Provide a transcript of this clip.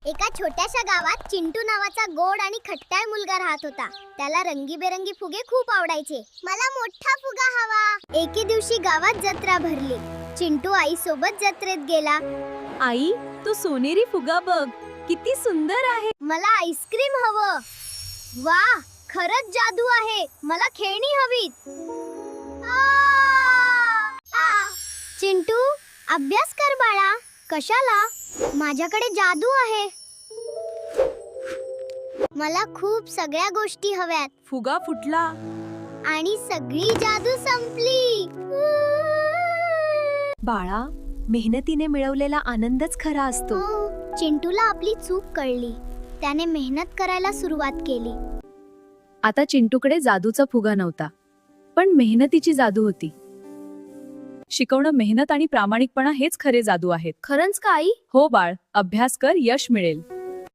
एका छोट्याशा गावात चिंटू नावाचा गोड आणि खट्टाळ मुलगा राहत होता. त्याला रंगीबेरंगी फुगे खूप आवडायचे. मला मोठा फुगा हवा. एके दिवशी गावात जत्रा भरली. चिंटू आई सोबत जत्रेत गेला. आई, तो सोनेरी फुगा बघ, किती सुंदर आहे. मला आईस्क्रीम हवं. वा, खरंच जादू आहे. मला खेळणी हवी. चिंटू, अभ्यास कर बाळा. कशाला? माझ्याकडे जादू आहे. मला खूप सगळ्या गोष्टी हव्यात. फुगा फुटला. आणि सगळी जादू संपली. बाळा, मेहनतीने मिळवलेला आनंदच खरा असतो. चिंटूला आपली चूक कळली. त्याने मेहनत करायला सुरुवात केली. आता चिंटूकडे जादूचा फुगा नव्हता, पण मेहनतीची जादू होती. शिकवणं, मेहनत आणि प्रामाणिकपणा हेच खरे जादू आहेत. खरंच का आई? हो बाळ, अभ्यास कर, यश मिळेल.